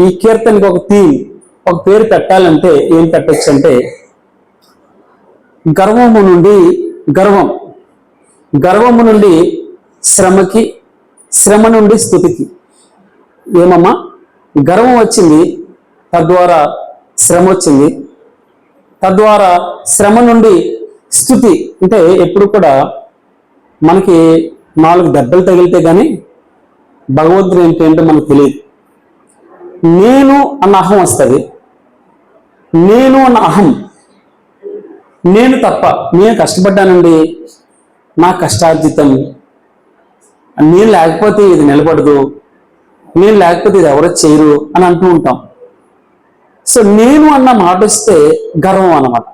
ఈ కీర్తనకి ఒక థీమ్, ఒక పేరు పెట్టాలంటే ఏం పెట్టచ్చు అంటే గర్వము నుండి గర్వము నుండి శ్రమకి, శ్రమ నుండి స్తుతికి. ఏమమ్మా, గర్వం వచ్చింది, తద్వారా శ్రమ వచ్చింది, తద్వారా శ్రమ నుండి స్తుతి. అంటే ఎప్పుడు కూడా మనకి 4 దెబ్బలు తగిలితే కానీ భగవంతుడు ఏంటంటే మనకు తెలియదు. నేను అన్న అహం వస్తుంది. నేను అన్న అహం, నేను తప్ప, నేను కష్టపడ్డానండి, నా కష్టార్జితం, నేను లేకపోతే ఇది నిలబడదు, నేను లేకపోతే ఇది ఎవరో చేయరు అని అంటూ ఉంటాం. సో నేను అన్న మాట వస్తే గర్వం అన్నమాట.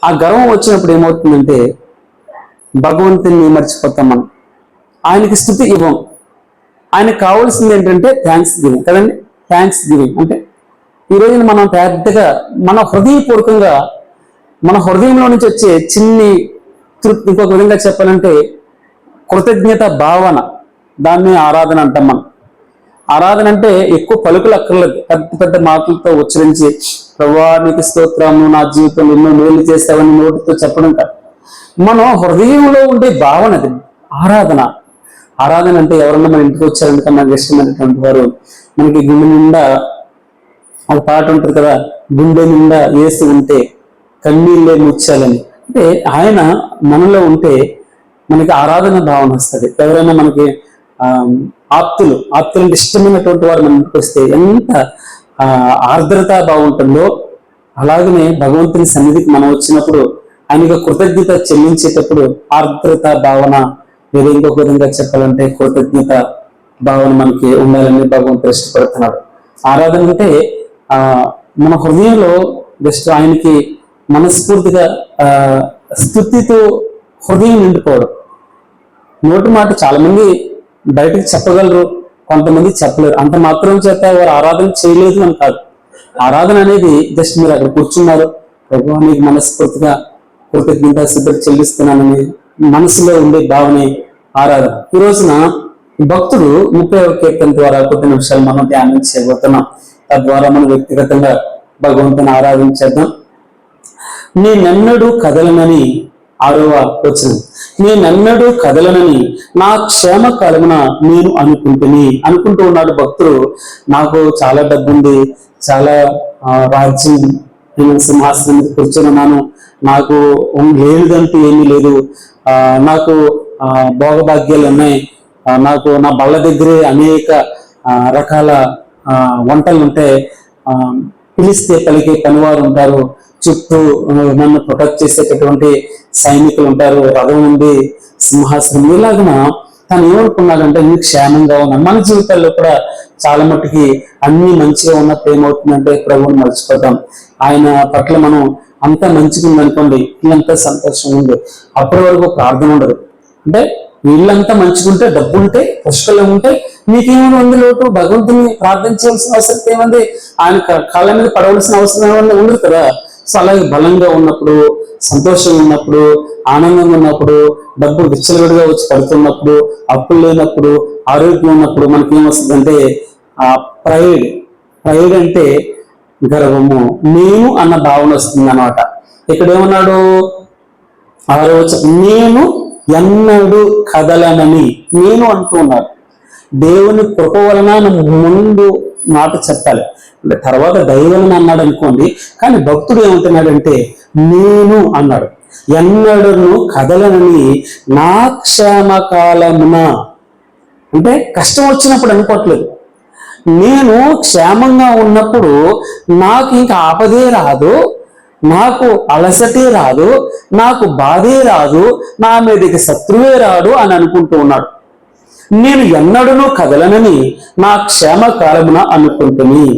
ఆ గర్వం వచ్చినప్పుడు ఏమవుతుందంటే భగవంతుని మర్చిపోతాం మనం, ఆయనకి స్తుతి ఇవ్వం. ఆయనకు కావాల్సింది ఏంటంటే థ్యాంక్స్ గివింగ్ కదండి. థ్యాంక్స్ గివింగ్ అంటే ఈరోజు మనం పెద్దగా మన హృదయపూర్వకంగా, మన హృదయంలో నుంచి వచ్చే చిన్ని తృప్తి, ఇంకొక విధంగా చెప్పాలంటే కృతజ్ఞత భావన, దాన్ని ఆరాధన అంటాం మనం. ఆరాధన అంటే ఎక్కువ పలుకులు అక్కర్లేదు, పెద్ద పెద్ద మాటలతో ఉచ్చరించి ప్రభువా నీకు స్తోత్రము, నా జీవితంలో ఎన్నో మేలు చేస్తావని నోటితో చెప్పడం కాదు. మనం హృదయంలో ఉండే భావన అది ఆరాధన. ఆరాధన అంటే ఎవరన్నా మన ఇంటికి వచ్చారంటే మనకి ఇష్టమైనటువంటి వారు మనకి గుండె నిండా, ఒక పాట ఉంటుంది కదా, గుండె నిండా వేసి ఉంటే కన్నీళ్ళే ముచ్చాలని. అంటే ఆయన మనలో ఉంటే మనకి ఆరాధన భావన వస్తుంది. ఎవరైనా మనకి ఆప్తులు అంటే ఇష్టమైనటువంటి వారు మన ఇంటికి వస్తే ఎంత ఆర్ద్రత బాగుంటుందో, అలాగనే భగవంతుని సన్నిధికి మనం వచ్చినప్పుడు ఆయనకు కృతజ్ఞత చెల్లించేటప్పుడు ఆర్ద్రత భావన, లేదా ఇంకొక విధంగా చెప్పాలంటే కృతజ్ఞత భావన మనకి ఉండాలని భగవంతుడు ఇష్టపడుతున్నాడు. ఆరాధన అంటే మన హృదయంలో జస్ట్ ఆయనకి మనస్ఫూర్తిగా స్తుతితో హృదయం నిండిపోవడం. నోటి మాట చాలా మంది బయటకు చెప్పగలరు, కొంతమంది చెప్పలేరు. అంత మాత్రం చేత వారు ఆరాధన చేయలేదు అని కాదు. ఆరాధన అనేది జస్ట్ మీరు అక్కడ కూర్చున్నారు, ప్రభువా నీకు మనస్ఫూర్తిగా కృతజ్ఞత స్తుతులు చెల్లిస్తున్నానని మనసులో ఉండే భావనే ఆరాధన. ఈ రోజున భక్తుడు 30వ కీర్తన ద్వారా కొద్ది నిమిషాలు మనం ధ్యానం చేయబోతున్నాం. తద్వారా మనం వ్యక్తిగతంగా భగవంతుని ఆరాధించేద్దాం. నేనెన్నడూ కదలనని, 6వ వచనం, నేనెన్నడూ కదలనని నా క్షేమ కాలమున నేను అనుకుంటూ ఉన్నాడు భక్తుడు. నాకు చాలా డబ్బు ఉంది, చాలా రాజ్యం, నేను సింహాసనం మీద కూర్చొని ఉన్నాను, నాకు లేనిదంటూ ఏమీ లేదు, నాకు భోగభాగ్యాలు ఉన్నాయి, నాకు నా బళ్ళ దగ్గరే అనేక రకాల వంటలు ఉంటాయి, పిలిస్తే పలికే పనివారు ఉంటారు, చుట్టూ నన్ను ప్రొటెక్ట్ చేసేటటువంటి సైనికులు ఉంటారు, రథం ఉంది, సింహాసనం. ఇలాగన తను ఏమనుకున్నాడంటే నేను క్షేమంగా ఉన్నాను. మన జీవితాల్లో కూడా చాలా మట్టుకి అన్ని మంచిగా ఉన్నప్పుడు ఏమవుతుందంటే ప్రభువుని మర్చిపోతాం. ఆయన పట్ల మనం అంతా మంచిగా ఉందనుకోండి, ఇల్లంతా సంతోషంగా ఉంది, అప్పటి వరకు ప్రార్థన ఉండదు. అంటే వీళ్ళంతా మంచిగుంటే, డబ్బు ఉంటే, పుష్కలం ఉంటే మీకేమైనా ఉంది లోటు, భగవంతుని ప్రార్థన చేయాల్సిన అవసరం ఏముంది, ఆయన కాళ్ళ మీద పడవలసిన అవసరం ఏమన్నా ఉండదు కదా. సో అలాగే బలంగా ఉన్నప్పుడు, సంతోషంగా ఉన్నప్పుడు, ఆనందంగా ఉన్నప్పుడు, డబ్బు విచ్చలవిడిగా వచ్చి పడుతున్నప్పుడు, అప్పులు లేనప్పుడు, ఆరోగ్యం ఉన్నప్పుడు మనకి ఏమొస్తుందంటే ప్రైడ్ అంటే గర్వము, నేను అన్న భావన వస్తుంది అన్నమాట. ఇక్కడ ఏమన్నాడు 6వ వచనం, నేను ఎన్నడూ కదలనని నేను అంటూ ఉన్నాడు. దేవుని కృప వలన ముందు మాట చెప్పాలి, అంటే తర్వాత దైవం అన్నాడు అనుకోండి. కానీ భక్తుడు ఏమంటున్నాడంటే నేను అన్నాడు, ఎన్నడూ కదలనని నా క్షేమకాలమున. అంటే కష్టం వచ్చినప్పుడు అనుకోవట్లేదు, నేను క్షేమంగా ఉన్నప్పుడు నాకు ఇంకా ఆపదే రాదు, నాకు అలసటే రాదు, నాకు బాధే రాదు, నా మీదకి శత్రువే రాడు అని అనుకుంటూ ఉన్నాడు. నేను ఎన్నడూ కదలనని నా క్షేమ కాలమున అనుకుంటుని.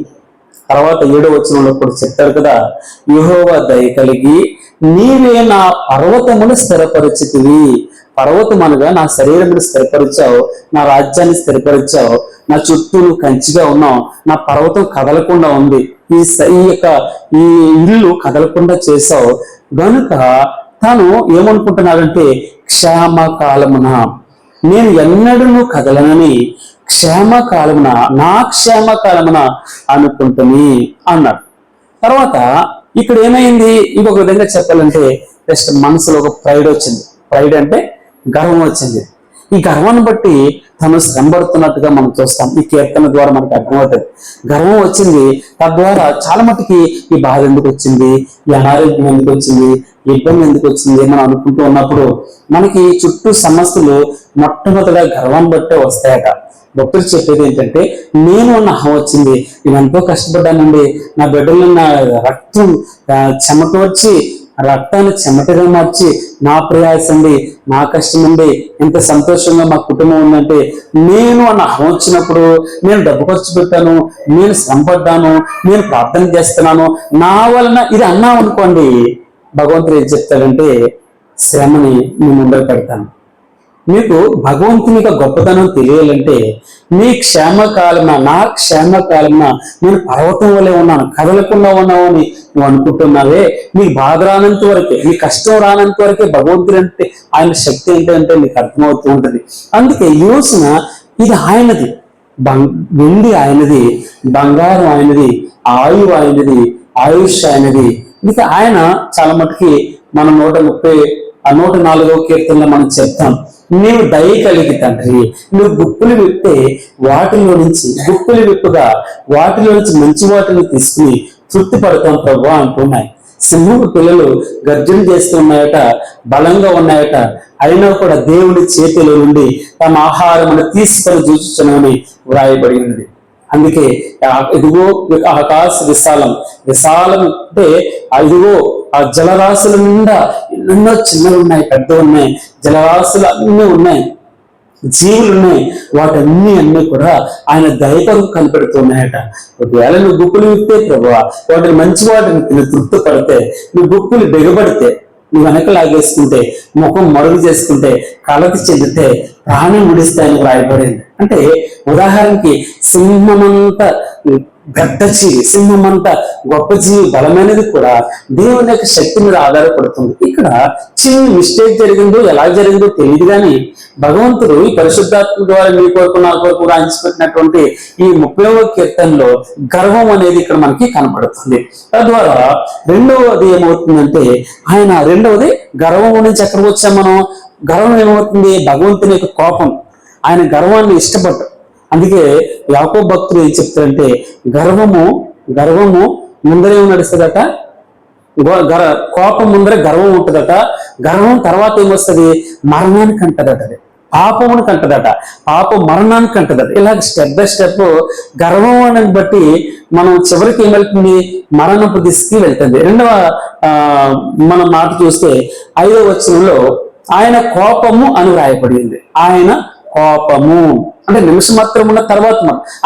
తర్వాత 7వ వచనంలో కూడా చెప్తారు కదా, యెహోవా దయ కలిగి నీవే నా పర్వతమును స్థిరపరిచితివి. పర్వతం అనగా నా శరీరమును స్థిరపరిచావు, నా రాజ్యాన్ని స్థిరపరిచావు, నా చుట్టూ నువ్వు కంచిగా ఉన్నావు, నా పర్వతం కదలకుండా ఉంది, ఈ ఇల్లు కదలకుండా చేశావు. గనుక తను ఏమనుకుంటున్నాడంటే క్షేమ కాలమున నేను ఎన్నడూ కదలనని క్షేమకాలమున, నా క్షేమకాలమున అనుకుంటుని అన్నాడు. తర్వాత ఇక్కడ ఏమైంది, ఇంకొక విధంగా చెప్పాలంటే జస్ట్ మనసులో ఒక ప్రైడ్ వచ్చింది. ప్రైడ్ అంటే గర్వం వచ్చింది. ఈ గర్వాన్ని బట్టి తను శ్రమపడుతున్నట్టుగా మనం చూస్తాం. ఈ కీర్తన ద్వారా మనకు అర్థమవుతుంది. గర్వం వచ్చింది, తద్వారా చాలా మట్టుకి ఈ బాధ ఎందుకు వచ్చింది, ఈ అనారోగ్యం ఎందుకు వచ్చింది, ఇబ్బంది ఎందుకు వచ్చింది మనం అనుకుంటూ ఉన్నప్పుడు మనకి చుట్టూ సమస్యలు మొట్టమొదటిగా గర్వాన్ని బట్టే వస్తాయట. భక్తులు చెప్పేది ఏంటంటే, నేను అన్న అహం వచ్చింది, నేను ఎంతో కష్టపడ్డానండి, నా బిడ్డలు నా రక్తం చెమట వచ్చి రక్తాన్ని చెమటగా మార్చి నా ప్రయాస అండి, నా కష్టం అండి, ఎంత సంతోషంగా మా కుటుంబం ఉందంటే నేను అన్న అహం వచ్చినప్పుడు, నేను డబ్బు ఖర్చు పెట్టాను, నేను శ్రమపడ్డాను, నేను ప్రార్థన చేస్తున్నాను, నా వలన ఇది అన్నాం అనుకోండి, భగవంతుడు ఏం చెప్తాడంటే శ్రమని నేను ముందర పెడతాను. మీకు భగవంతుని యొక్క గొప్పతనం తెలియాలంటే నీ క్షేమకాలన, నా క్షేమకాలన నేను పర్వతం వల్లే ఉన్నాను, కదలకుండా ఉన్నావు అని నువ్వు అనుకుంటున్నావే, నీకు బాధ రానంత వరకే, నీ కష్టం రానంత వరకే భగవంతుడు అంటే ఆయన శక్తి ఏంటంటే నీకు అర్థమవుతూ ఉంటుంది. అందుకే ఈ రోజున ఇది ఆయనది, వెండి ఆయనది, బంగారం ఆయనది, ఆయువు ఆయనది, ఆయుష్ ఆయనది. ఇది ఆయన చాలా మటుకి మనం 104వ కీర్తనలో మనం చెప్తాం, నీవు దయ కలిగి తండ్రి, నువ్వు గుప్పులు విప్తే వాటిలో నుంచి, గుప్పులు విప్పుగా వాటిలో నుంచి మంచి వాటిని తీసుకుని తృప్తి పడతాం ప్రభు అంటున్నాయి. సింహపు పిల్లలు గర్జన చేస్తున్నాయట, బలంగా ఉన్నాయట, అయినా కూడా దేవుడి చేతిలో నుండి తమ ఆహారమును తీసుకొని చూచుచున్నామని వ్రాయబడి ఉంది. అందుకే ఇదిగో ఆకాశ విశాలం, విశాలం అంటే ఇదిగో ఆ జలరాశుల నిండా ఎన్నెన్నో చిన్నవి ఉన్నాయి, పెద్ద ఉన్నాయి, జలరాశులు అన్నీ ఉన్నాయి, జీవులు ఉన్నాయి, అన్ని కూడా ఆయన దయకరం కనిపెడుతున్నాయట. ఒకవేళ నువ్వు గుప్పులు విప్తే ప్రభువా, వాటిని మంచి వాటిని నువ్వు తృప్తి పడితే, నువ్వు గుప్పులు బిగబడితే, నువ్వు వెనక లాగేసుకుంటే, ముఖం మరుగు చేసుకుంటే, కలకి చెందితే ప్రాణం ముడిస్తాయని రాయబడింది. అంటే ఉదాహరణకి సింహమంతా గడ్డ జీవి, సింహమంతా గొప్ప జీవి, బలమైనది కూడా దేవుని యొక్క శక్తి మీద ఆధారపడుతుంది. ఇక్కడ చిన్న మిస్టేక్ జరిగిందో ఎలా జరిగిందో తెలియదు, కానీ భగవంతుడు ఈ పరిశుద్ధాత్మ ద్వారా మీ కొరకు నా కొరకు రాయించిపెట్టినటువంటి ఈ 30వ కీర్తనలో గర్వం అనేది ఇక్కడ మనకి కనబడుతుంది. తద్వారా రెండవది ఏమవుతుందంటే, ఆయన రెండవది గర్వం నుంచి ఎక్కడికి వచ్చాం మనం, గర్వం ఏమవుతుంది, భగవంతుని యొక్క కోపం, ఆయన గర్వాన్ని ఇష్టపడ్డాడు. అందుకే యాకోబు భక్తులు ఏం చెప్తారంటే, గర్వము ముందరే నడుస్తుందట, కోపం ముందరే గర్వం ఉంటుందట, గర్వం తర్వాత ఏమొస్తుంది, మరణానికి అంటదట, పాపమునికి అంటదట, పాపం మరణానికి అంటదట. ఇలా స్టెప్ బై స్టెప్ గర్వం అని బట్టి మనం చివరికి ఏమెళ్తుంది, మరణపు దిశకి వెళ్తుంది. రెండవ మన మాట చూస్తే 5వ వచనంలో ఆయన కోపము అని రాయబడింది. ఆయన కోపము అంటే నిమిషం మాత్రం ఉన్న తర్వాత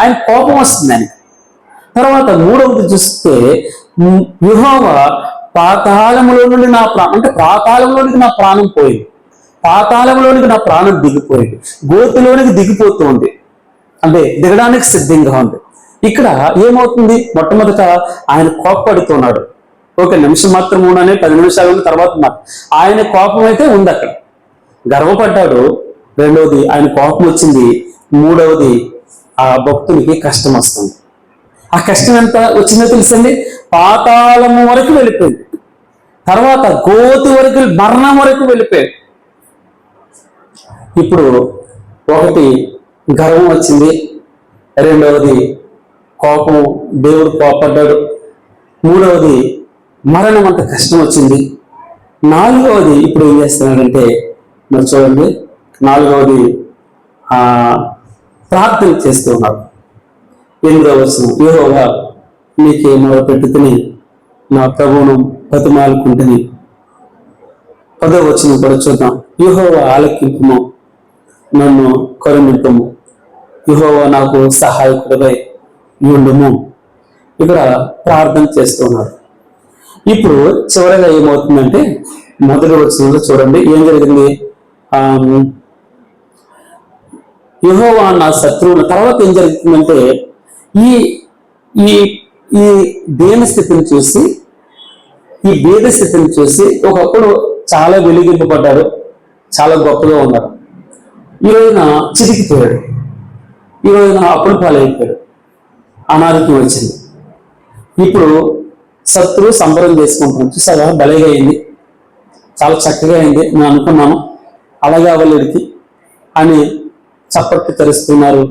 ఆయన కోపం వస్తుంది ఆయనకి. తర్వాత 3వది చూస్తే యెహోవా పాతాళములో నుండి నా ప్రాణం, అంటే పాతాళంలోనికి నా ప్రాణం పోయింది, పాతాళంలోనికి నా ప్రాణం దిగిపోయింది, గోతిలోనికి దిగిపోతుంది, అంటే దిగడానికి సిద్ధంగా ఉంది. ఇక్కడ ఏమవుతుంది, మొట్టమొదట ఆయన కోపపడుతున్నాడు. ఓకే, నిమిషం మాత్రం ఉండనే 10 నిమిషాల తర్వాత ఆయన కోపం అయితే ఉంది, అక్కడ గర్వపడ్డాడు. రెండవది ఆయన కోపం వచ్చింది. మూడవది ఆ భక్తునికి కష్టం వస్తుంది. ఆ కష్టం ఎంత వచ్చిందో తెలుసండి, పాతాళము వరకు వెళ్ళిపోయింది, తర్వాత గోతి వరకు, మరణం వరకు వెళ్ళిపోయాడు. ఇప్పుడు ఒకటి గర్వం వచ్చింది, రెండవది కోపం, దేవుడు కోపడ్డాడు, మూడవది మరణం అంత కష్టం వచ్చింది, నాలుగవది ఇప్పుడు ఏం చేస్తున్నాడంటే మరి చూడండి, నాలుగవది ప్రార్థన చేస్తూ ఉన్నాడు. 8వ వచనం, యెహోవా నీకే మొరపెట్టుకుని నా ప్రభువును బతిమాలుకుంటుని. 10వ వచనం కూడా చూద్దాం, యెహోవా ఆలకింపుము, నన్ను కరుణింపుము, యెహోవా నాకు సహాయకుడివై ఉండుము. ఇక్కడ ప్రార్థన చేస్తున్నాడు. ఇప్పుడు చివరగా ఏమవుతుందంటే, మొదటి వచనంలో చూడండి ఏం జరిగింది, యెహోవా నా శత్రువుల. తర్వాత ఏం జరుగుతుందంటే, ఈ ఈ ఈ దీన స్థితిని చూసి, ఈ భేద స్థితిని చూసి ఒకప్పుడు చాలా వెలిగింపబడ్డాడు, చాలా గొప్పగా ఉన్నాడు, ఈ రోజున చిరికిపోయాడు. ఈరోజు అప్పుల పాలైపోయాడు, అనారోగ్యం వచ్చింది. ఇప్పుడు శత్రువు సంబరం చేసుకుంటున్నాం. చూసారా, భలేగా అయింది, చాలా చక్కగా అయింది నేను అనుకున్నాను, అలాగే అవ్వలేడికి అని చప్పట్లు తెరుస్తున్నారు,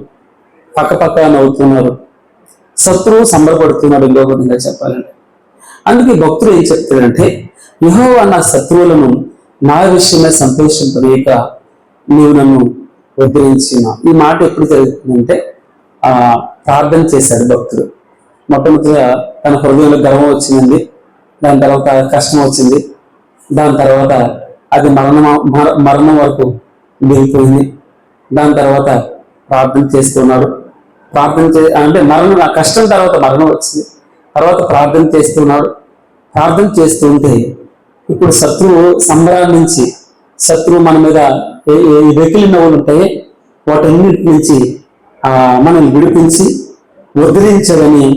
పక్క నవ్వుతున్నారు. శత్రువు సంబరపడుతున్నాడు ఇంకో విధంగా చెప్పాలంటే. అందుకే భక్తుడు ఏం చెప్తాడంటే, యెహోవా నా శత్రువులను నా విషయమే సంతోషింపలేక నీవు నన్ను ఉద్ధరించిన. ఈ మాట ఎప్పుడు జరుగుతుందంటే ప్రార్థన చేశాడు భక్తుడు. మొట్టమొదటిగా తన హృదయంలో గర్వం వచ్చిందండి, దాని తర్వాత కష్టం వచ్చింది, దాని తర్వాత అది మరణం వరకు దిగిపోయింది. దాని తర్వాత ప్రార్థన చేస్తున్నాడు. అంటే కష్టం తర్వాత మరణం వచ్చింది, తర్వాత ప్రార్థన చేస్తున్నాడు. ప్రార్థన చేస్తుంటే ఇప్పుడు శత్రువు సంబరాల నుంచి, శత్రువు మన మీద వెకిలి నవ్వులు ఉంటాయి, వాటన్నిటి నుంచి మనల్ని విడిపించి వదిలించడని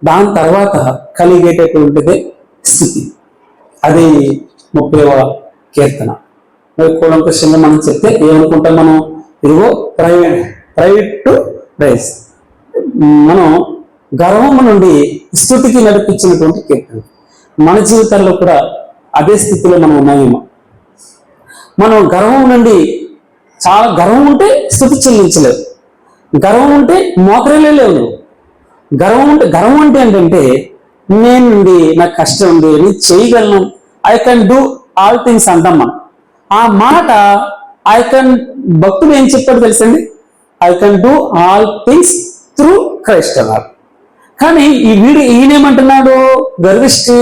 దాని తర్వాత కలిగేటటువంటిదే స్థితి. అది 30వ కీర్తన. కూలంకషంగా మనం చెప్తే ఏమనుకుంటాం మనం, ఇదిగో ప్రైవేట్ టు ప్రైజ్, మనం గర్వము నుండి స్థుతికి నడిపించినటువంటి కీర్తన. మన జీవితాల్లో కూడా అదే స్థితిలో మనం ఉన్నామేమో. మనం గర్వం నుండి, చాలా గర్వం ఉంటే స్థుతి చెల్లించలేదు, గర్వం ఉంటే మోకరేలే లేవు. గర్వం అంటే ఏంటంటే, నేనుండి నాకు కష్టం ఉంది, నేను చేయగలను, I can do all things అంటాం మనం. ఆ మాట భక్తుడు ఏం చెప్పాడు తెలుసండి, I can do all things through Christ అన్నారు. కానీ ఈయనేమంటున్నాడు, గర్విష్టి,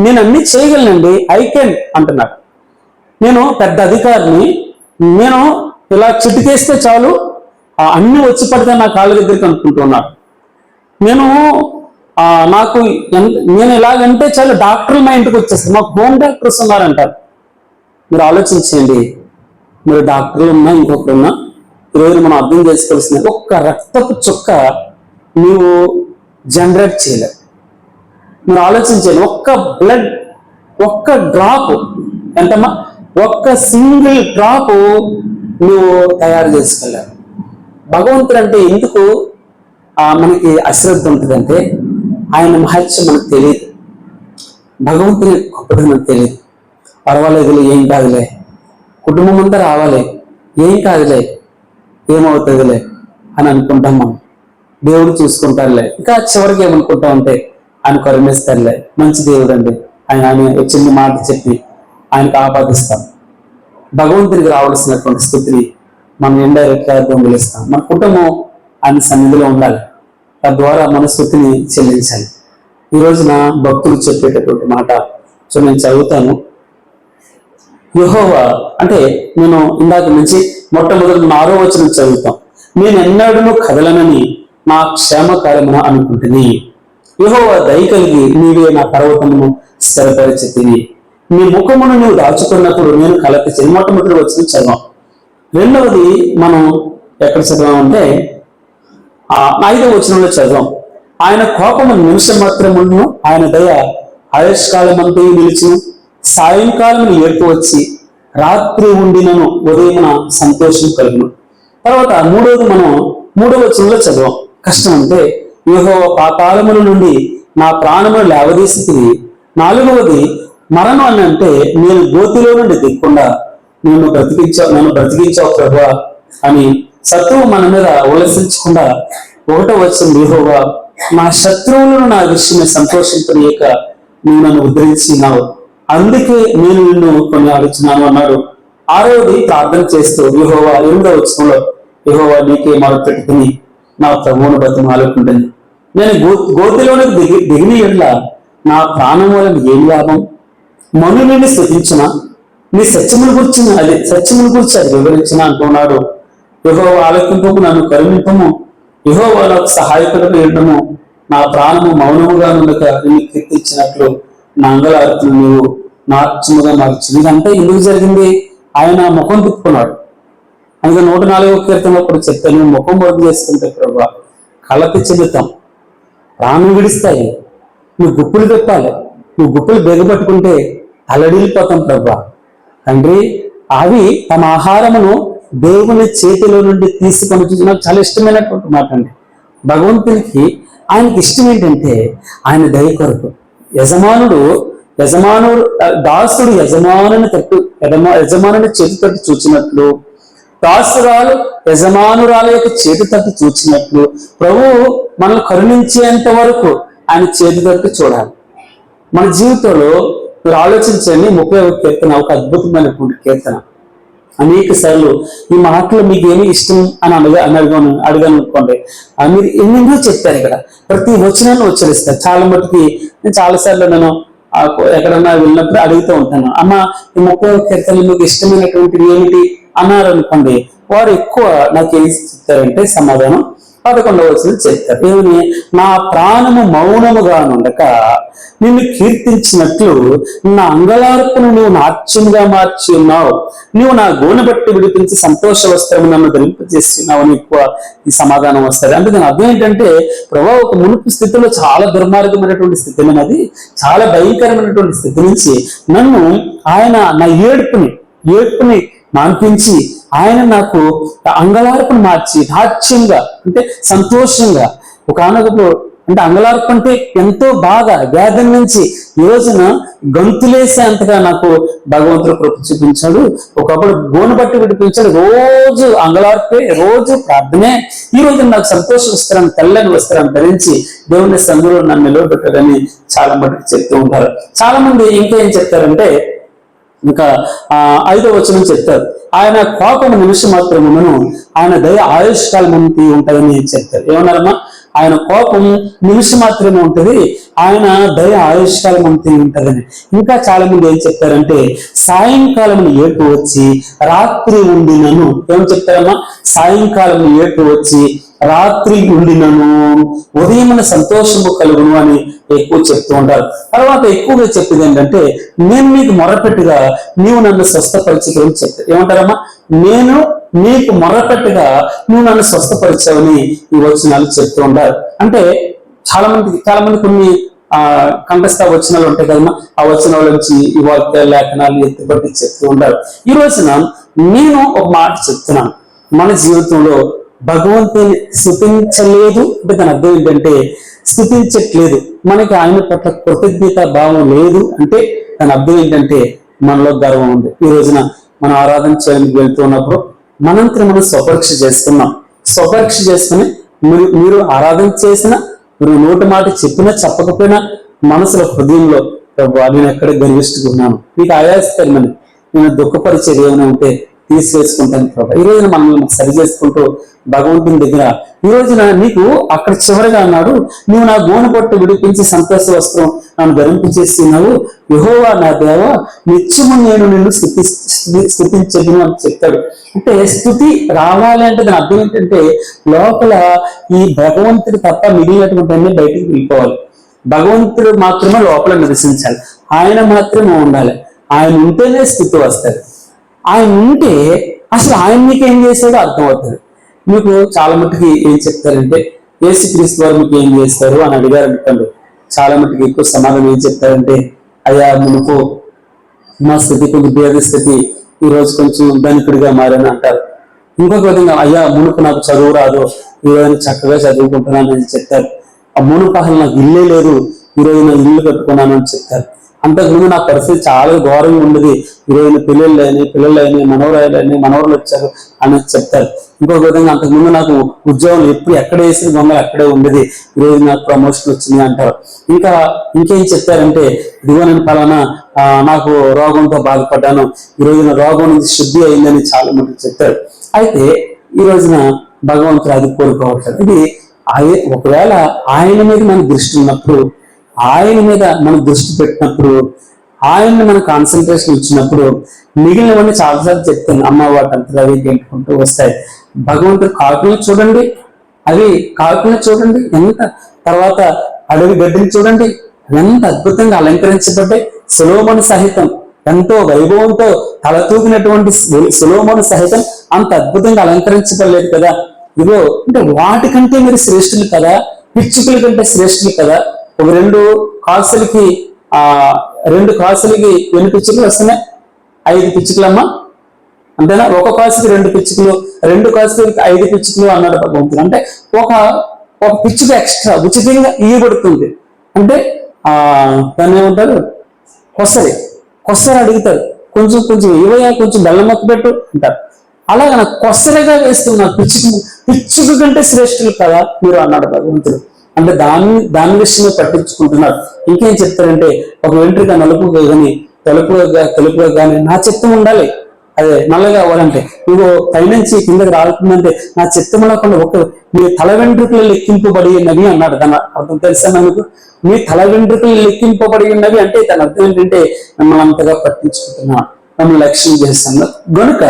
నేను అన్ని చేయగలనండి, ఐ కెన్ అంటున్నాడు. నేను పెద్ద అధికారిని, నేను ఇలా చిటికేస్తే చాలు అన్ని వచ్చి పడితే నా కాళ్ళ దగ్గరికి అనుకుంటున్నాడు. నేను ఎలాగంటే చాలు డాక్టర్లు మా ఇంటికి వచ్చేస్తారు, మాకు హోమ్ డాక్టర్స్ ఉన్నారంటారు. మీరు ఆలోచించండి, మీరు డాక్టర్లు ఉన్నా ఇంకొకరున్నా, ఈరోజు మనం అర్థం చేసుకోవాల్సింది, ఒక్క రక్తపు చుక్క నీవు జనరేట్ చేయలేవు. మీరు ఆలోచించండి, ఒక్క డ్రాప్ ఎంతమ్మా, ఒక్క సింగిల్ డ్రాప్ నువ్వు తయారు చేసుకోలేవు. భగవంతుడు అంటే ఎందుకు మనకి అశ్రద్ధ ఉంటుందంటే, ఆయన మహత్యం మనకు తెలియదు, భగవంతుని గొప్పది మనకు తెలియదు. పర్వాలేదులే, ఏం కాదులే, కుటుంబం అంతా రావాలి, ఏం కాదులే, ఏమవుతుందిలే అని అనుకుంటాం మనం. దేవుడు చూసుకుంటారులే, ఇంకా చివరికి ఏమనుకుంటామంటే ఆయన కరుణిస్తారులే, మంచి దేవుడు అండి, ఆయన చిన్న మాట చెప్పి ఆయనకు ఆపాదిస్తాం. భగవంతునికి రావాల్సినటువంటి స్థితిని మనం ఇండైరెక్ట్గా దొంగిలిస్తాం. మన కుటుంబం ఆయన సన్నిధిలో ఉండాలి, తద్వారా మన స్థితిని చెల్లించాలి. ఈ రోజున భక్తులు చెప్పేటటువంటి మాట నేను చదువుతాను. యెహోవా అంటే, నేను ఇందాక నుంచి మొట్టమొదటి 6వ వచనం చదువుతాం. నేను ఎన్నడూ కదలనని నా క్షేమకార్యమున అనుకుంటుని, యెహోవా దయ కలిగి నీవే నా పర్వతమును స్థిరపరిచితివి, నీ ముఖమును నువ్వు దాచుకున్నప్పుడు నేను కలపించి. మొట్టమొదటి వచ్చిన చదవం. రెండవది మనం ఎక్కడ చదవామంటే 5వ వచనంలో చదవం. ఆయన కోపము నిమిషం మాత్రమును, ఆయన దయ ఆయుష్కాలమంతా నిలిచును, సాయంకాలం ఏడుపు వచ్చి రాత్రి ఉండినను ఉదయమున సంతోషం కలుగును. తర్వాత మూడవది మనం 3వ వచనంలో చదవం. కష్టం అంటే, యెహోవా పాతాళముల నుండి నా ప్రాణమును లేవదీసితివి. 4వది మరణం అని అంటే, నేను గోతిలో నుండి దిక్కుండా నన్ను బ్రతికించావు ప్రభువా అని శత్రువు మన మీద ఉల్లసించకుండా 1వ వచనం, యెహోవా నా శత్రువులను నా విషయమే సంతోషింపనీయక నువ్వు నన్ను ఉద్ధరించినావు, అందుకే నేను నిన్ను కొనియాడుచున్నాను అన్నాడు. 6వది ప్రార్థన చేస్తూ యెహోవా 8వ వచనంలో, యెహోవా నీకే మొరపెట్టుకుని నా ప్రభువును బతిమాలుకుంటుంది. నేను గోతిలోనికి దిగిన ఎడల నా ప్రాణం వలన ఏం లాభం? మనుని స్తుతించిన నీ సత్యమును గురించి అది వివరించిన అంటున్నాడు. యెహోవా ఆలకింపము, నన్ను కరుణింపము, యెహోవా నాకు సహాయకులకు ఉండము, నా ప్రాణము మౌనముగా నుండక నిన్ను కీర్తించినట్లు నా అంగలార్తులు నీవు నాట్యముగా మార్చింది. ఇదంతా ఎందుకు జరిగింది? ఆయన ముఖం తిప్పుకున్నాడు. అందుకే 104వ కీర్తనలో కూడా చెప్తాను, నువ్వు ముఖం వరకు చేసుకుంటే ప్రభా కలపి చెందుతాం, ప్రాణం విడిస్తాయి, నువ్వు గుప్పులు తిప్పాలి, నువ్వు గుప్పులు బెగపట్టుకుంటే అలడిల్లిపోతాం ప్రభా. తండ్రి, అవి తమ ఆహారమును దేవుని చేతిలో నుండి తీసుకొని చూసి నాకు చాలా ఇష్టమైనటువంటి మాట అండి. భగవంతునికి ఆయనకి ఇష్టం ఏంటంటే ఆయన దయ కొరకు దాసుడు యజమానుని చేతి తట్టు చూచినట్లు, దాసురాలు యజమానురాల యొక్క చేతి తట్టు చూచినట్లు ప్రభువు మనల్ని కరుణించేంత వరకు ఆయన చేతి తట్టు చూడాలి. మన జీవితంలో మీరు ఆలోచించండి, 31వ కీర్తన ఒక అద్భుతమైనటువంటి కీర్తన. అనేక సార్లు ఈ మాటలు మీకు ఏమి ఇష్టం అని అడిగాను అనుకోండి, మీరు ఎన్నెన్నో చెప్తారు. ఇక్కడ ప్రతి వచనాన్ని ఉచ్చరిస్తారు. చాలా మటుకి చాలాసార్లు నేను ఎక్కడన్నా వెళ్ళినప్పుడు అడుగుతూ ఉంటాను, అమ్మ ఈ 30వ కీర్తన మీకు ఇష్టమైనటువంటిది ఏమిటి అన్నారు అనుకోండి, వారు ఎక్కువ నాకు ఏం చెప్తారంటే సమాధానం 11వ వచనం చెప్తారు. ఏమని? నా ప్రాణము మౌనముగా ఉండక నిన్ను కీర్తించినట్లు నా అంగలార్పును నువ్వు నాట్యంగా మార్చి ఉన్నావు, నువ్వు నా గోనె బట్టి విడిపించి సంతోష వస్త్రము నన్ను ధరింపజేసి ఉన్నావు అని ఎక్కువ ఈ సమాధానం వస్తుంది. అంటే దాని అర్థం ఏంటంటే, ప్రభావ ఒక మునుపు స్థితిలో చాలా దుర్మార్గమైనటువంటి స్థితి ఉన్నది, చాలా భయంకరమైనటువంటి స్థితి నుంచి నన్ను ఆయన నా ఏడుపుని మాన్పించి ఆయన నాకు అంగలార్పును మార్చి నాట్యంగా అంటే సంతోషంగా ఒకనొకప్పుడు అంటే అంగలార్పు అంటే ఎంతో బాగా వేదన నుంచి ఈ రోజున గంతులేసేంతగా నాకు భగవంతుడు కృప చూపించాడు. ఒకప్పుడు గోను బట్టి విడిపించాడు. రోజు అంగలార్పే, రోజు ప్రార్థనే. ఈ రోజు నాకు సంతోష వస్త్రాన్ని, తెల్లని వస్త్రాన్ని ధరించి దేవుని సందులో నన్ను నిలబెట్టాడని చాలా మటుకు చెప్తూ ఉంటారు. చాలా మంది ఇంకా ఏం చెప్తారంటే, ఇంకా 5వ వచనం చెప్తారు, ఆయన కోపము నిమిషం మాత్రమును ఆయన దయ ఆయుష్కాలమంతి ఉంటాయని చెప్తారు. ఏమన్నారమ్మా? ఆయన కోపం నిమిషం మాత్రమే ఉంటుంది, ఆయన దయ ఆయుష్కాలం అంతే ఉంటుందని. ఇంకా చాలా మంది ఏం చెప్తారంటే, సాయంకాలం ఏటు వచ్చి రాత్రి ఉండినను. ఏమని చెప్తారమ్మా? సాయంకాలం ఏటు వచ్చి రాత్రి ఉండినను ఉదయమైన సంతోషము కలుగును అని ఎక్కువ చెప్తూ ఉంటారు. తర్వాత ఎక్కువగా చెప్పేది ఏంటంటే, నేను నీకు మొరపెట్టుగా నీవు నన్ను స్వస్థపరిచని చెప్తారు. ఏమంటారమ్మా? నేను నీకు మొరపెట్టుగా నువ్వు నన్ను స్వస్థపరిచావని ఈ వచనాలు చెప్తూ ఉంటారు. అంటే చాలా మంది కొన్ని కంఠస్థ వచనాలు ఉంటాయి కదమ్మా, ఆ వచనాల నుంచి ఈ వాక్య లేఖనాలు ఎత్తుపట్టి చెప్తూ ఉంటారు. ఈ రోజున నేను ఒక మాట చెప్తున్నాను, మన జీవితంలో భగవంతుని స్తుతించలేదు అంటే దాని అర్థం ఏంటంటే, స్తుతించట్లేదు, మనకి ఆయన పట్ల కృతజ్ఞత భావం లేదు అంటే దాని అర్థం ఏంటంటే మనలో గర్వం ఉంది. ఈ రోజున మనం ఆరాధన చేయడానికి వెళ్తున్నప్పుడు మనంతా మనం స్వపరీక్ష చేసుకున్నాం. స్వపరీక్ష చేసుకుని మీరు ఆరాధన చేసినా, మీరు నోటి మాట చెప్పినా చెప్పకపోయినా మనసులో హృదయంలో నేను ఎక్కడ గర్విష్ఠుకున్నాను, మీకు ఆయాసకరమని నేను దుఃఖపరిచేది ఏమైనా ఉంటే తీసివేసుకుంటాను ప్రభా. ఈ రోజున మనం సరి చేసుకుంటూ భగవంతుని దగ్గర ఈ రోజున నీకు అక్కడ చివరిగా అన్నాడు, నువ్వు నా గోనె పట్టు విడిపించి సంతోష వస్త్రం నన్ను ధరింపచేస్తున్నావు, యెహోవా నా దేవా నిత్యము నేను నిన్ను స్తుతించదును అని చెప్తాడు. అంటే స్తుతి రావాలి అంటే దాని అర్థం ఏంటంటే, లోపల ఈ భగవంతుడు తప్ప మిగిలినటువంటి అన్ని బయటికి వెళ్ళిపోవాలి. భగవంతుడు మాత్రమే లోపల నివసించాలి, ఆయన మాత్రమే ఉండాలి. ఆయన ఉంటేనే స్థుతి వస్తుంది. ఆయన ఉంటే అసలు ఆయన మీకు ఏం చేశాడో అర్థమవుతుంది. మీకు చాలా మట్టుకి ఏం చెప్తారంటే, యేసుక్రీస్తు వారు మీకు ఏం చేస్తారు అని అడిగారు అనుకోండి, చాలా మట్టుకి ఎక్కువ సమాధానం ఏం చెప్తారంటే, అయ్యా మునుపు మా స్థితి కొంచెం భేద స్థితి, ఈ రోజు కొంచెం ధనికుడిగా మారని అంటారు. ఇంకొక విధంగా, అయ్యా మునుపు నాకు చదువు రాదు, ఈరోజు చక్కగా చదువుకుంటున్నాను అని చెప్తారు. ఆ మునుపు అసలు నాకు ఇల్లే లేదు, ఈరోజు నా ఇల్లు కట్టుకున్నాను అని చెప్తారు. అంతకుముందు నా పరిస్థితి చాలా ఘోరంగా ఉండేది, ఈరోజు పిల్లలైన మనవరాలు వచ్చారు అని చెప్తారు. ఇంకొక విధంగా, అంతకుముందు నాకు ఉద్యోగం ఎప్పుడు ఎక్కడ వేసిన గొంగలు అక్కడే ఉండేది, ఈరోజు నాకు ప్రమోషన్ వచ్చింది అంటారు. ఇంకేం చెప్తారంటే, ఇదిగో నేను పలానా నాకు రోగంతో బాధపడ్డాను, ఈ రోజున రోగం నుంచి శుద్ధి అయిందని చాలా మంది చెప్తారు. అయితే ఈ రోజున భగవంతుడు అది కోరుకోవట్లేదు. ఇది ఒకవేళ ఆయన మీద మన దృష్టి ఉన్నప్పుడు, ఆయన మీద మనం దృష్టి పెట్టినప్పుడు, ఆయన్ని మన కాన్సన్ట్రేషన్ ఇచ్చినప్పుడు మిగిలినవన్నీ చాలాసార్లు చెప్తాను, అమ్మ వాటంతా అవి గెంటుకుంటూ వస్తాయి. భగవంతుడు కాకులను చూడండి, ఎంత, తర్వాత అడవి గడ్డిని చూడండి ఎంత అద్భుతంగా అలంకరించబడ్డాయి. సొలొమోను సహితం ఎంతో వైభవంతో తలతూగినటువంటి సొలొమోను సహితం అంత అద్భుతంగా అలంకరించబడలేదు కదా. ఇదిగో అంటే వాటికంటే మీరు శ్రేష్ఠులు కదా, పిచ్చుకల కంటే శ్రేష్ఠులు కదా. ఒక రెండు కాసులకి ఎన్ని పిచ్చుకలు వస్తున్నాయి? 5 పిచ్చుకలమ్మా, అంతేనా? ఒక కాసుకి 2 పిచ్చుకలు, 2 కాసుకి 5 పిచ్చుకలు అన్నాడు భగవంతుడు. అంటే ఒక ఒక పిచ్చుక ఎక్స్ట్రా ఉచితంగా ఇవ్వబడుతుంది. అంటే దాన్ని ఏమంటారు, కొసరి అడుగుతారు, కొంచెం కొంచెం ఇవయా, కొంచెం బెల్లం మొక్క పెట్టు అంటారు. అలాగే నాకు కొసరిగా వేస్తున్నారు. పిచ్చుక కంటే శ్రేష్ఠులు కదా మీరు అన్నాడు భగవంతుడు. అంటే దాని విషయమే పట్టించుకుంటున్నారు. ఇంకేం చెప్తారంటే, ఒక వెంట్రుక నలుపుగా కానీ తెలుపుగా కానీ నా చిత్తం ఉండాలి, అదే నల్లగా అవ్వాలంటే ఇగో పైనుంచి కిందకి రాలుతుందంటే నా చిత్తం లేకుండా మీ తల వెంట్రుకలు లెక్కింపబడి ఉన్నవి అన్నాడు. తన అర్థం తెలుసా మనకు? మీ తల వెంట్రుకలు లెక్కింపబడి ఉన్నవి అంటే తన అర్థం ఏంటంటే మిమ్మల్ని అంతగా పట్టించుకుంటున్నా, మనం లక్ష్యం చేస్తాం గనుక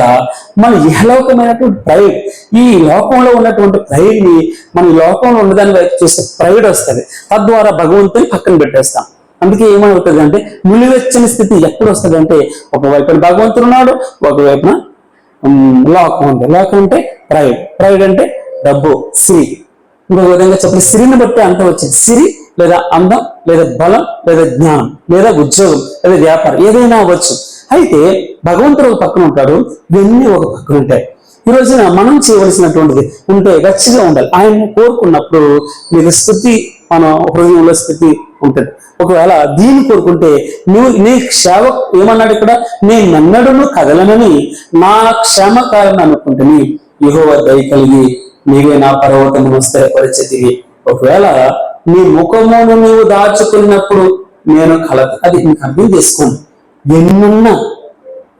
మన ఇహలోకమైనటువంటి ప్రైడ్, ఈ లోకంలో ఉన్నటువంటి ప్రైడ్ ని మన ఈ లోకంలో ఉన్నదాన్ని వైపు చూస్తే ప్రైడ్ వస్తుంది. తద్వారా భగవంతుని పక్కన పెట్టేస్తాం. అందుకే ఏమవుతుంది అంటే నిలువెచ్చని స్థితి ఎప్పుడు వస్తుంది అంటే, ఒకవైపున భగవంతుడు ఉన్నాడు, ఒకవైపున లోకం ఉంది. లోకం అంటే ప్రైడ్ అంటే డబ్బు, సిరి. ఇంకొక విధంగా చెప్పిన సిరిని బట్టి అంతం వచ్చింది. సిరి లేదా అందం లేదా బలం లేదా జ్ఞానం లేదా ఉద్యోగం లేదా వ్యాపారం ఏదైనా అవ్వచ్చు. అయితే భగవంతుడు ఒక పక్కన ఉంటాడు, ఇవన్నీ ఒక పక్కన ఉంటాయి. ఈ రోజున మనం చేయవలసినటువంటిది ఉంటే గచ్చిగా ఉండాలి. ఆయన్ని కోరుకున్నప్పుడు మీకు స్థితి, మన హృదయంలో స్థితి ఉంటుంది. ఒకవేళ దీన్ని కోరుకుంటే నీ క్షేమ ఏమన్నాడు ఇక్కడ, నేను నన్నడును కదలనని నా క్షేమకాలను అనుకుంటుని యెహోవా దయ కలిగి నీవే నా పర్వతమును స్థిరపరిచితివి. ఒకవేళ నీ ముఖమును నీవు దాచుకున్నప్పుడు నేను అది నీకు అర్థం చేసుకోండి. ఎన్నున్నా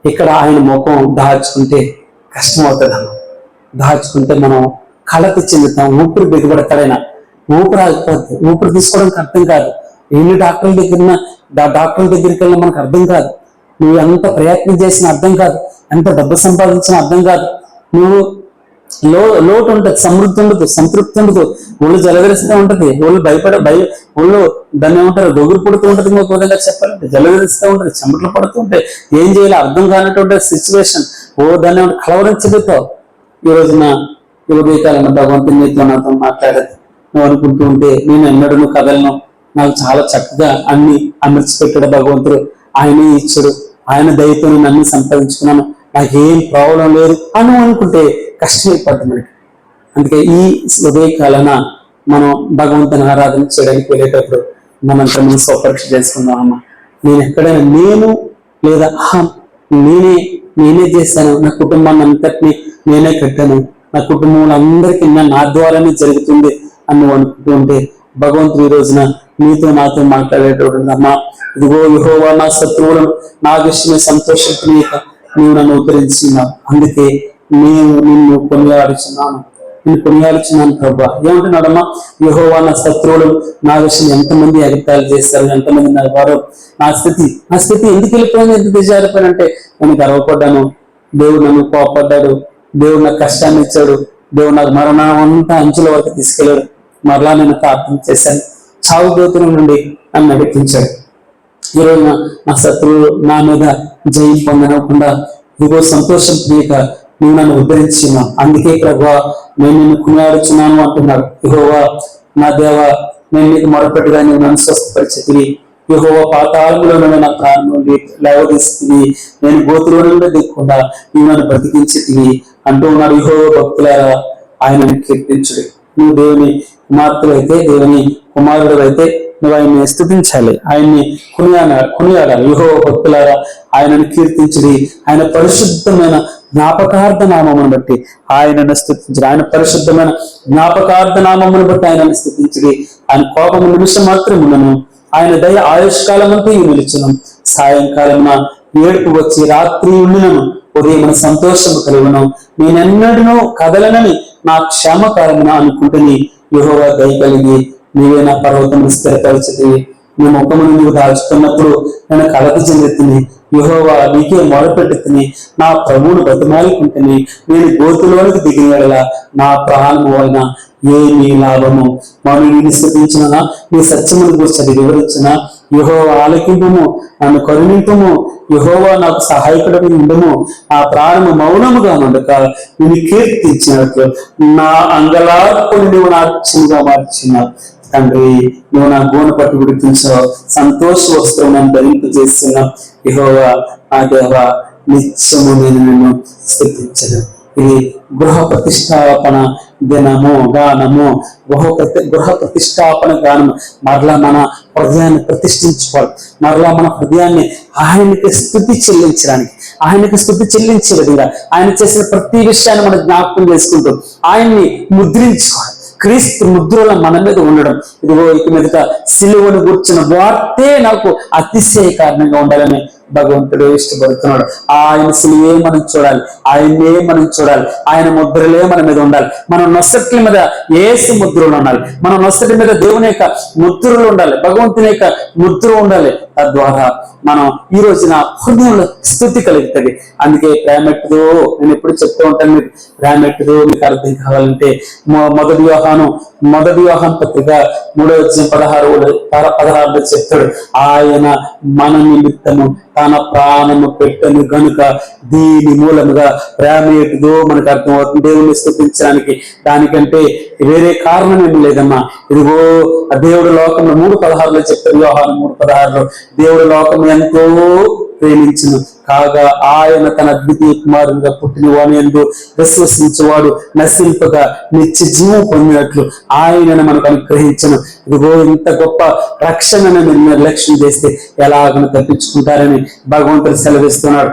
ఇక్కడ ఆయన ముఖం దాచుకుంటే కష్టం అవుతుంది అన్న. దాచుకుంటే మనం కలత చెందుతాం, ఊపిరి బిగబడతాడైనా. ఊపిరి ఆగిపోద్ది, ఊపిరి తీసుకోవడానికి అర్థం కాదు. ఎన్ని డాక్టర్ల దగ్గరికి వెళ్ళినా మనకు అర్థం కాదు. నువ్వు ఎంత ప్రయత్నం చేసినా అర్థం కాదు, ఎంత డబ్బు సంపాదించినా అర్థం కాదు. నువ్వు లోటు ఉంటుంది, సమృద్ధి ఉండదు, సంతృప్తి ఉండదు, ఒళ్ళు జలధరిస్తూ ఉంటది, ఒళ్ళు ఒళ్ళు దాన్ని ఏమంటారు గొగురు పడుతూ ఉంటది. ఇంకొక విధంగా చెప్పాలంటే జలధరిస్తూ ఉంటది, చెమటలు పడుతూ ఉంటాయి, ఏం చేయాలి అర్థం కానటువంటి సిచ్యువేషన్. దాన్ని కలవరం చెబుతావు. ఈ రోజున ఉదయకాలం భగవంతుని నీతో నాతో మాట్లాడేది నువ్వు అనుకుంటూ ఉంటే, నేను ఎన్నడూ కదలను, నాకు చాలా చక్కగా అన్ని అమర్చిపెట్టాడు భగవంతుడు, ఆయనే ఇచ్చాడు, ఆయన దయతో నేను అన్ని సంపాదించుకున్నాను, నాకేం ప్రాబ్లం లేదు అని అనుకుంటే కష్టమైపోతుంది మనకి. అందుకే ఈ ఉదయకాలన మనం భగవంతుని ఆరాధన చేయడానికి వెళ్ళేటప్పుడు మనంతా మనం స్వపరీక్ష చేసుకుందామమ్మా. నేను ఎక్కడైనా నేను లేదా నేనే చేశాను, నా కుటుంబాన్ని అంతటినీ నేనే కట్టాను, నా కుటుంబంలో అందరికీ నా ద్వారానే జరుగుతుంది అని నువ్వు అనుకుంటూ ఉంటే భగవంతుడు ఈ రోజున నీతో నాతో మాట్లాడేటటువంటి అమ్మా, ఇదిగో యెహోవా నా శత్రువులను నా విషయమే సంతోషించనీయక నీవు నన్ను ఉద్ధరించినావు. అందుకే నేను నిన్ను కొనియాడుచున్నాను ప్రభా. ఏమంటున్నాడమ్మా, యెహోవా నా శత్రువులు నా విషయం ఎంతమంది అభిప్రాయాలు చేస్తారు, ఎంతమంది నా వారు నా స్థితి ఎందుకు వెళ్ళిపోయింది, ఎందుకు దిగజారిపోయానంటే నేను గర్వపడ్డాను, దేవుడు నన్ను కోపడ్డాడు, దేవుడు నాకు కష్టాన్ని ఇచ్చాడు, దేవుడు నాకు మరణం అంతా అంచుల వరకు తీసుకెళ్ళాడు, మరలా నేను ప్రార్థన చేశాను, చావు దూతల నుండి నన్ను నడిపించాడు. ఈరోజు నా శత్రువులు నా మీద జయం పొందనకుండా ఇదిగో సంతోషం ప్రియక నువ్వు నన్ను ఉద్ధరించున్నావు. అందుకే ప్రభువా నేను నిన్ను కొనియాడుచున్నాను అంటున్నాడు. యెహోవా నా దేవా, నేను నీకు మొరపెట్టుగా నువ్వు నన్ను స్వస్థపరిచితివి. యెహోవా పాతాళములో నుండి నా ప్రాణం నుండి లేవదీస్తుంది, నేను గోతులో నుండి దిక్కుండా నువ్వు నన్ను బ్రతికించితివి అంటూ ఉన్నాడు. యెహోవా భక్తులారా ఆయనను కీర్తించుడు. నువ్వు దేవుని కుమార్తెలు అయితే, దేవుని కుమారుడు అయితే నువ్వు ఆయన్ని స్తుతించాలి, ఆయన్ని కొనియాడాలి. యెహోవా భక్తులారా ఆయనను కీర్తించుడి. ఆయన పరిశుద్ధమైన జ్ఞాపకార్థ నామమును బట్టి ఆయనను స్తుతించుడి. ఆయన పరిశుద్ధమైన జ్ఞాపకార్థ నామమును బట్టి ఆయనను స్తుతించుడి. ఆయన కోపము నిమిషం మాత్రం ఉండను, ఆయన దయ ఆయుష్కాలం అంతా నిలిచును. సాయంకాలమున ఏడుపు వచ్చి రాత్రి ఉండినను ఉదయం సంతోషము కలుగును. నేనెన్నడూ కదలనని నా క్షేమకాలమున అనుకుంటుని యెహోవా దయ కలిగి నీవే నా పర్వతమును స్థిరపరిచితివి. నీ ముఖమును నీవు దాచుకున్నప్పుడు నేను కలత చెందుతుని, యెహోవా నీకే మొరపెట్టుకుని నా ప్రభువును బతిమాలుకుంటుని, నేను గోతులోనికి దిగినలా నా ప్రాణము వలన ఏమీ లాభము. మనం నేను స్థుతించిన నీ సత్యమును గురించి వివరించిన యెహోవా ఆలకింపుము, నన్ను కరుణింపుము, యెహోవా నాకు సహాయకుడని ఉండము, నా ప్రాణము మౌనముగా ఉండక నేను కీర్తించినట్లు నా అంగలార్పుని నువ్వు నాట్యంగా మార్చినావు. తండ్రి నువ్వు నా గోను పట్టు గుర్తించావు, సంతోష వస్తువు నన్ను ధరింపు చేస్తున్నావు. యెహోవా నా దేవా నిత్యము నేను నిన్ను స్తుతించను. ఇది గృహ ప్రతిష్టాపన దినము, గానము, గృహ ప్రతిష్టాపన గానము. మరలా మన హృదయాన్ని ప్రతిష్ఠించుకోవాలి. మరలా మన హృదయాన్ని ఆయనకి స్తుతి చెల్లించడానికి, ఆయనకి స్తుతి చెల్లించే విధంగా ఆయన చేసిన ప్రతి విషయాన్ని మనం జ్ఞాపకం చేసుకుంటూ ఆయన్ని ముద్రించుకోవాలి. క్రీస్తు ముద్రల మన మీద ఉండడం. ఇదిగో ఇక మీదట సిలువను కూర్చున్న వార్తే నాకు అతిశయ కారణంగా ఉండాలని భగవంతుడు ఇష్టపడుతున్నాడు. ఆయన సిలువే మనం చూడాలి, ఆయన్నే మనం చూడాలి, ఆయన ముద్రలే మన మీద ఉండాలి. మన నొసటి మీద యేసు ముద్రలు ఉండాలి, మన నొసటి మీద దేవుని యొక్క ముద్రలు ఉండాలి, భగవంతుని యొక్క ముద్ర ఉండాలి. తద్వారా మనం ఈ రోజున హృదయంలో స్తుతి కలుగుతుంది. అందుకే ప్రేమెట్టుదో, నేను ఎప్పుడు చెప్తూ ఉంటాను మీకు, ప్రేమెట్టుదో మీకు అర్థం కావాలంటే మొదటి యోహాను పత్రిక 3:16 చెప్తాడు, ఆయన మన నిమిత్తము తన ప్రాణము పెట్టను గనుక దీని మూలముగా ప్రేమ ఏంటిదో మనకు అర్థమవుతుంది. దేవుణ్ణి స్తుతించడానికి దానికంటే వేరే కారణం ఏమి లేదమ్మా. ఇదిగో ఆ దేవుడు లోకంలో 3:16 చెప్తారు, యోహాను 3:16 దేవుడు లోకం ఎంతో ప్రేమించును కాగా ఆయన తన అద్వితీయ కుమారునిగా పుట్టిన వాని యందు విశ్వసించేవాడు నశింపగా నిత్య జీవం పొందినట్లు ఆయనను మనకు అనుగ్రహించను. ఇదిగో ఇంత గొప్ప రక్షణను మీరు నిర్లక్ష్యం చేస్తే ఎలాగను తప్పించుకుంటారని భగవంతుడు సెలవిస్తున్నాడు.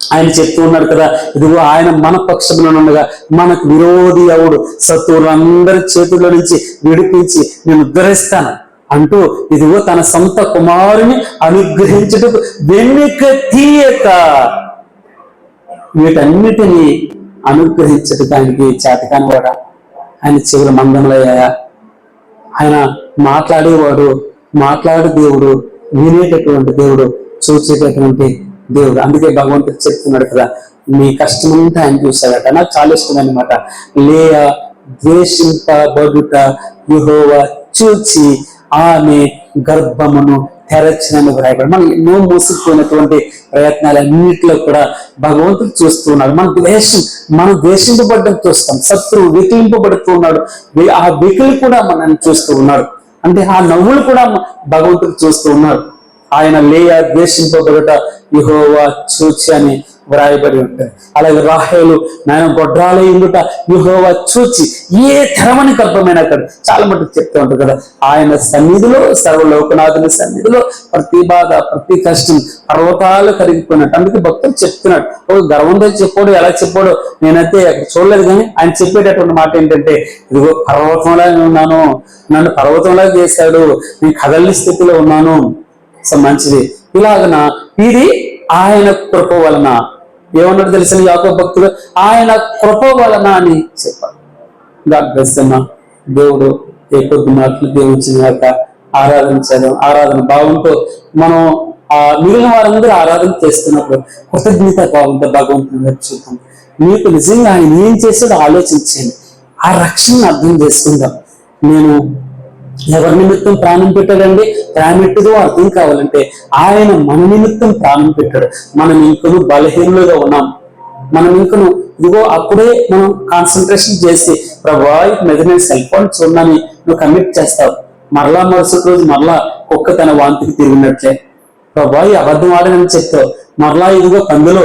ఆయన చెప్తూ ఉన్నాడు కదా, ఇదిగో ఆయన మన పక్షంలో ఉండగా మనకు విరోధి ఎవడు, శత్రువులందరి చేతుల్లో నుంచి విడిపించి నేను ఉద్ధరిస్తాను అంటూ ఇదిగో తన సొంత కుమారుని అనుగ్రహించుటకు వెనుక తీయక వీటన్నిటినీ అనుగ్రహించటానికి చేతకాని వాడా. ఆయన చెవుల మందంలయ్యా. ఆయన మాట్లాడేవాడు, మాట్లాడే దేవుడు, వినేటటువంటి దేవుడు, చూసేటటువంటి దేవుడు. అందుకే భగవంతుడు చెప్తున్నాడు కదా, మీ కష్టమంతా ఆయన చూశాడట. నాకు చాలా ఇష్టం అనమాట. లేయా ద్వేషింపబడుట యెహోవా చూచి ఆమె గర్భమును తెరచినని రాయబడి. మనం ఎన్నో మూసుకుపోయినటువంటి ప్రయత్నాలన్నింటిలో కూడా భగవంతుడు చూస్తూ ఉన్నాడు. మనం ద్వేషింపబడ్డం చూస్తాం, శత్రువు వికిలింపబడుతూ ఉన్నాడు, ఆ వికిలి కూడా మనల్ని చూస్తూ ఉన్నాడు. అంటే ఆ నవ్వులు కూడా భగవంతుడు చూస్తూ ఉన్నాడు. ఆయన లేయా ద్వేషింపబడుట యెహోవా చూచి అని వ్రాయబడి ఉంటుంది. అలాగే రాహేలు నాయన గొడ్రాల ఇందుట యెహోవా చూచి ఏ తరమని గర్భమైన అక్కడ చాలా మటుకు చెప్తూ ఉంటారు కదా. ఆయన సన్నిధిలో, సర్వలోకనాథుని సన్నిధిలో ప్రతి బాధ, ప్రతి కష్టం పర్వతాలు కరిగిపోయినట్టు. అందుకే భక్తులు చెప్తున్నాడు, ఒక గర్వంతో చెప్పాడు, ఎలా చెప్పాడు నేనైతే అక్కడ చూడలేదు. కానీ ఆయన చెప్పేటటువంటి మాట ఏంటంటే, ఇదిగో పర్వతంలా ఉన్నాను, నన్ను పర్వతంలా చేశాడు, నేను కదలని స్థితిలో ఉన్నాను. సో మంచిది. ఇలాగన ఇది ఆయన కృప వలన. ఏమన్నాడు తెలిసిన యాకోబు భక్తుడు, ఆయన కృప వలన అని చెప్పాడు. గాడ్ బ్లెస్ అమ్మా. దేవుడు ఏ కొద్ది మాటలు దేవుడిచ్చినాక ఆరాధించడం, ఆరాధన భావంతో మనం మిగిలిన వారందరూ ఆరాధన చేస్తున్నప్పుడు కృతజ్ఞత భావంతో భగవంతుని చూద్దాం. మీకు నిజంగా ఆయన ఏం చేశాడో ఆలోచించండి, ఆ రక్షణను అర్థం చేసుకుందాం. నేను ఎవరి నిమిత్తం ప్రాణం పెట్టాడండి? ప్రాణెట్టుదో అర్థం కావాలంటే ఆయన మన నిమిత్తం ప్రాణం పెట్టాడు. మనం ఇంకను బలహీనులుగా ఉన్నాం, మనం ఇంకను ఇదిగో అప్పుడే మనం కాన్సన్ట్రేషన్ చేసి ప్రభా మీద నేను సెల్ ఫోన్ చూడని నువ్వు కమిట్ చేస్తావు. మరలా మరుసటి రోజు మరలా కుక్క తన వాంతికి తిరిగినట్లే ప్రభా అబద్ధం ఆడనని చెప్తావు. మరలా ఇదిగో పందులో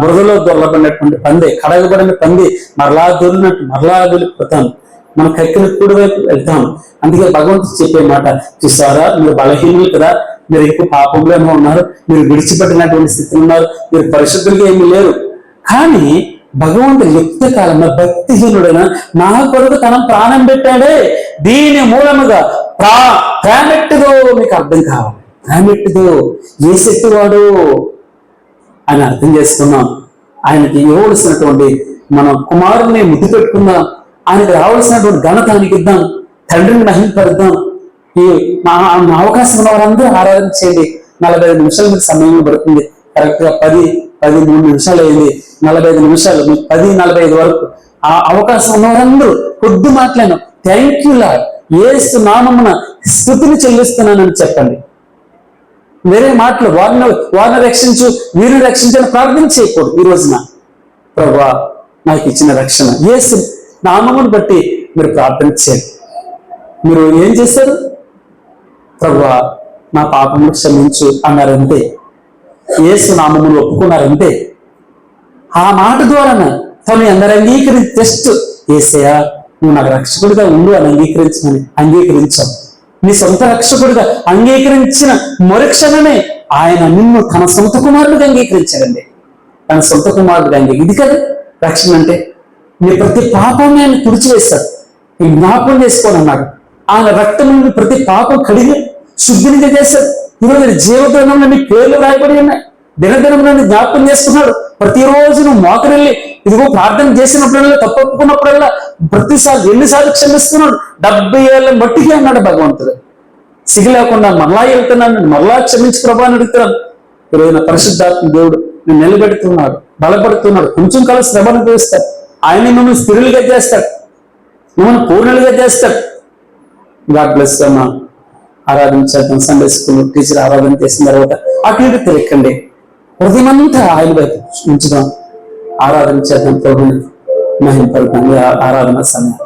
బురదలో దొరలబడినటువంటి పంది, కడగబడిన పంది మరలా దొరినట్టు మరలా వెళ్ళిపోతాను, మనం కక్కిన కూడి వైపు వెళ్తాం. అందుకే భగవంతుడు చెప్పే మాట చూసారా, మీరు బలహీనులు కదా, మీరు ఎక్కువ పాపంలోనే ఉన్నారు, మీరు విడిచిపెట్టినటువంటి స్థితిలో ఉన్నారు, మీరు పరిశుద్ధులుగా ఏమీ లేరు. కానీ భగవంతుడు యుక్త కాలంలో భక్తిహీనుడైన నా కొరకు తన ప్రాణం పెట్టాడే, దీని మూలముగా ప్రాణెట్టుదో మీకు అర్థం కావాలి. ప్రాణెట్టుదో ఏ శక్తి వాడు అని అర్థం చేసుకున్నాం. ఆయనకి ఇవ్వవలసినటువంటి మనం కుమారుని ముద్దు పెట్టుకుందాం, ఆయనకు రావాల్సినటువంటి ఘనత ఆయనకి ఇద్దాం, తండ్రిని మహిమపరుద్దాం. ఈ అవకాశం ఉన్న వారందరూ ఆరాధన చేయండి. 45 నిమిషాలు మీకు సమయం పడుతుంది. కరెక్ట్ గా 10-13 నిమిషాలు అయింది. 45 నిమిషాలు మీకు 10:45 వరకు ఆ అవకాశం ఉన్న వారందరూ కొద్ది మాట్లాడినా థ్యాంక్ యూ లార్డ్, యేసు నామమున స్తుతిని చెల్లిస్తున్నానని చెప్పండి. వేరే మాటలు వారిని రక్షించు, వీరిని రక్షించని ప్రార్థన చేయకూడదు. ఈ రోజున ప్రభువా నాకు ఇచ్చిన రక్షణ యేసు నామమును బట్టి మీరు ప్రార్థన చేయండి. మీరు ఏం చేశారు? ప్రభువా నా పాపమును క్షమించు అన్నారంతే, యేసు నామమును ఒప్పుకున్నారంతే. ఆ మాట ద్వారానే తను అందరు జస్ట్ యేసయ్యా నువ్వు నాకు రక్షకుడిగా ఉండు అని అంగీకరించావు. నీ సొంత రక్షకుడిగా అంగీకరించిన మరుక్షణమే ఆయన నిన్ను తన సొంత కుమారుడిగా అంగీకరించాడండి. తన సొంత కుమారుడిగా ఇది కదా రక్షణ అంటే. నీ ప్రతి పాపాన్ని ఆయన తుడిచివేశాడు. నీ జ్ఞాపకం చేసుకోనన్నాడు. ఆయన రక్తం నుండి ప్రతి పాపం కడిగి శుద్ధినిగా చేశాడు. ఈరోజు జీవగ్రంథంలో నీ పేర్లు రాయబడి ఉన్నాయి. దినదినం నన్ను జ్ఞాపకం చేసుకున్నాడు. ప్రతిరోజు నువ్వు మోకరిల్లి ఇదిగో ప్రార్థన చేసినప్పుడల్లా, తప్పొప్పుకున్నప్పుడల్లా ప్రతిసారి ఎన్నిసార్లు క్షమిస్తున్నాడు. 70 ఏళ్ళ మట్టికి అన్నాడు భగవంతుడు. సిగి లేకుండా మరలా వెళ్తున్నాను, మరలా క్షమించి ప్రభా అని అడుగుతున్నాను. ఈరోజు పరిశుద్ధాత్మ దేవుడు నేను నిలబెడుతున్నాడు, బలపడుతున్నాడు. కొంచెం కాలం శ్రమ అనుభవిస్తాడు. ఆయన మిమ్మల్ని స్థిరులుగా చేస్తాడు, మిమ్మల్ని పూర్ణులుగా చేస్తాడు. గాడ్ బ్లెస్ అమ్మా. ఆరాధించేద్దాం. సండే స్కూల్ టీచర్ ఆరాధన చేసిన తర్వాత అటు ఇటు తిరగండి. హృదయమంతా ఆయన వైపు ఉంచుదాం. ఆరాధన చేద్దాం. ప్రభుని మహింపడతాం. ఆరాధన సమయం.